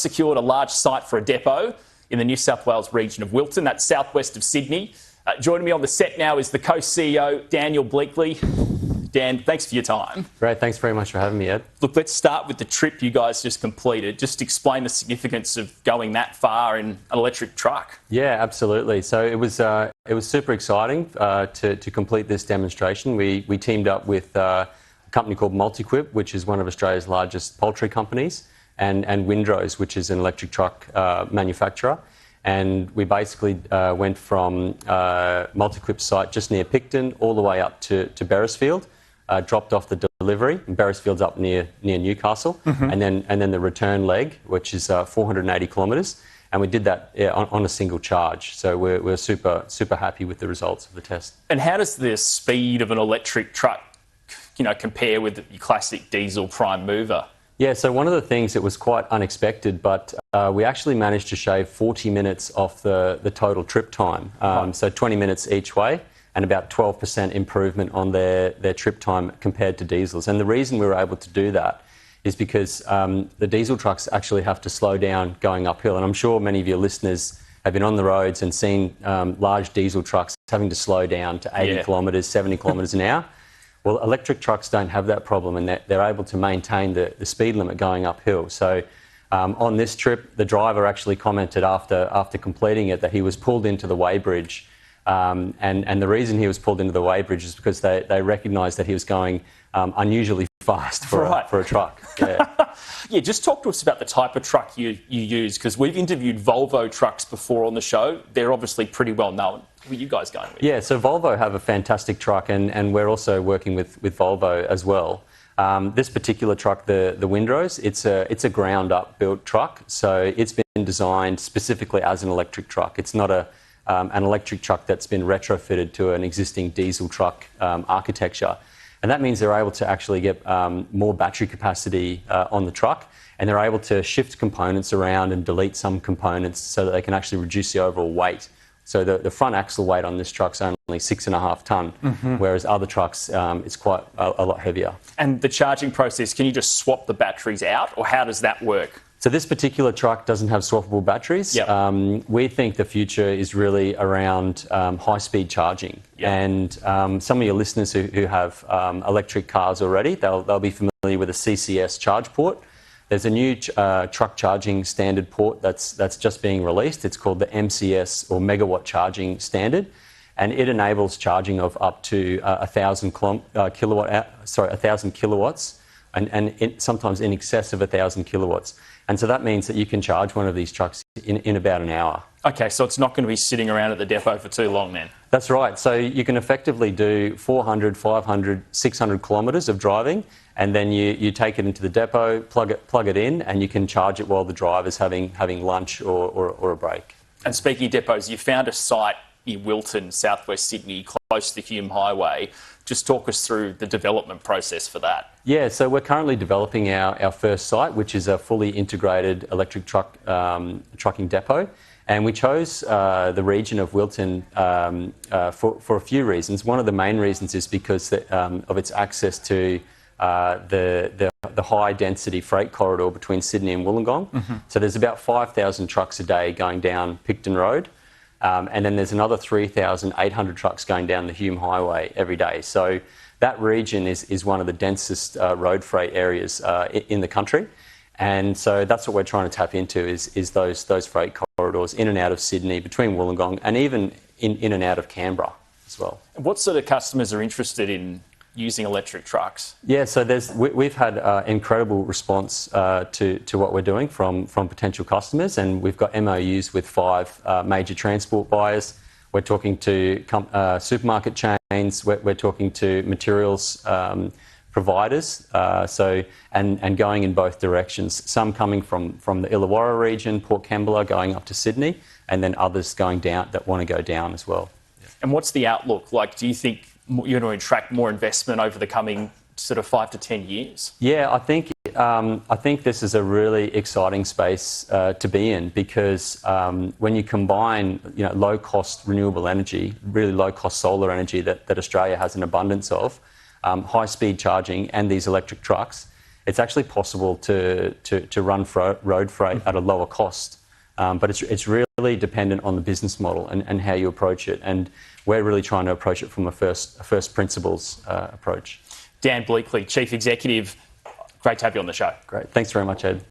secured a large site for a depot in the New South Wales region of Wilton. That's southwest of Sydney. Joining me on the set now is the Co-CEO, Dan Bleakley. Dan, thanks for your time. Great, thanks very much for having me, Ed. Look, let's start with the trip you guys just completed. Just explain the significance of going that far in an electric truck. Yeah, absolutely. So it was super exciting to complete this demonstration. We teamed up with a company called Multiquip, which is one of Australia's largest poultry companies, and Windrose, which is an electric truck manufacturer. And we basically went from Multiquip's site just near Picton all the way up to Beresfield, dropped off the delivery. Beresfield's up near Newcastle, and then the return leg, which is 480 kilometres. And we did that on a single charge. So we're super happy with the results of the test. And how does the speed of an electric truck, compare with your classic diesel prime mover? Yeah, so one of the things that was quite unexpected, but we actually managed to shave 40 minutes off the total trip time. So 20 minutes each way, and about 12% improvement on their trip time compared to diesels. And the reason we were able to do that is because the diesel trucks actually have to slow down going uphill. And I'm sure many of your listeners have been on the roads and seen large diesel trucks having to slow down to 80 kilometres, 70 kilometres an hour. Well, electric trucks don't have that problem, and they're able to maintain the speed limit going uphill. So on this trip, the driver actually commented after completing it that he was pulled into the weighbridge. And the reason he was pulled into the weighbridge is because they recognised that he was going unusually fast for a truck. Yeah. Yeah, just talk to us about the type of truck you use, because we've interviewed Volvo trucks before on the show. They're obviously pretty well known. Who are you guys going with? Yeah, so Volvo have a fantastic truck, and we're also working with Volvo as well. This particular truck, the Windrose, it's a ground-up built truck, so it's been designed specifically as an electric truck. It's not an electric truck that's been retrofitted to an existing diesel truck architecture. And that means they're able to actually get more battery capacity on the truck, and they're able to shift components around and delete some components so that they can actually reduce the overall weight. So the front axle weight on this truck's only 6.5 tonne, whereas other trucks, it's quite a lot heavier. And the charging process, can you just swap the batteries out, or how does that work? So this particular truck doesn't have swappable batteries. Yep. We think the future is really around high-speed charging. Yep. And some of your listeners who have electric cars already, they'll be familiar with a CCS charge port. There's a new truck charging standard port that's just being released. It's called the MCS, or Megawatt Charging Standard, and it enables charging of up to 1,000 kilowatts, and sometimes in excess of 1,000 kilowatts. And so that means that you can charge one of these trucks in about an hour. Okay, so it's not going to be sitting around at the depot for too long then? That's right. So you can effectively do 400, 500, 600 kilometres of driving, and then you take it into the depot, plug it in, and you can charge it while the driver's having lunch or a break. And speaking of depots, you found a site in Wilton, southwest Sydney, close to the Hume Highway. Just talk us through the development process for that. Yeah, so we're currently developing our first site, which is a fully integrated electric trucking depot. And we chose the region of Wilton for a few reasons. One of the main reasons is because of its access to the high-density freight corridor between Sydney and Wollongong. So there's about 5,000 trucks a day going down Picton Road. And then there's another 3,800 trucks going down the Hume Highway every day. So that region is one of the densest road freight areas in the country. And so that's what we're trying to tap into is those freight corridors in and out of Sydney, between Wollongong, and even in and out of Canberra as well. What sort of customers are interested in using electric trucks? Yeah, so we've had incredible response to what we're doing from potential customers, and we've got MOUs with 5 major transport buyers. We're talking to supermarket chains. We're talking to materials providers. And going in both directions. Some coming from the Illawarra region, Port Kembla, going up to Sydney, and then others going down that want to go down as well. And what's the outlook like? Do you think you're going to attract more investment over the coming sort of 5 to 10 years? Yeah, I think this is a really exciting space to be in, because when you combine low-cost renewable energy, really low-cost solar energy that Australia has an abundance of, high-speed charging and these electric trucks, it's actually possible to run road freight at a lower cost. But it's really dependent on the business model and how you approach it. And we're really trying to approach it from a first principles approach. Dan Bleakley, Chief Executive, great to have you on the show. Great. Thanks very much, Ed.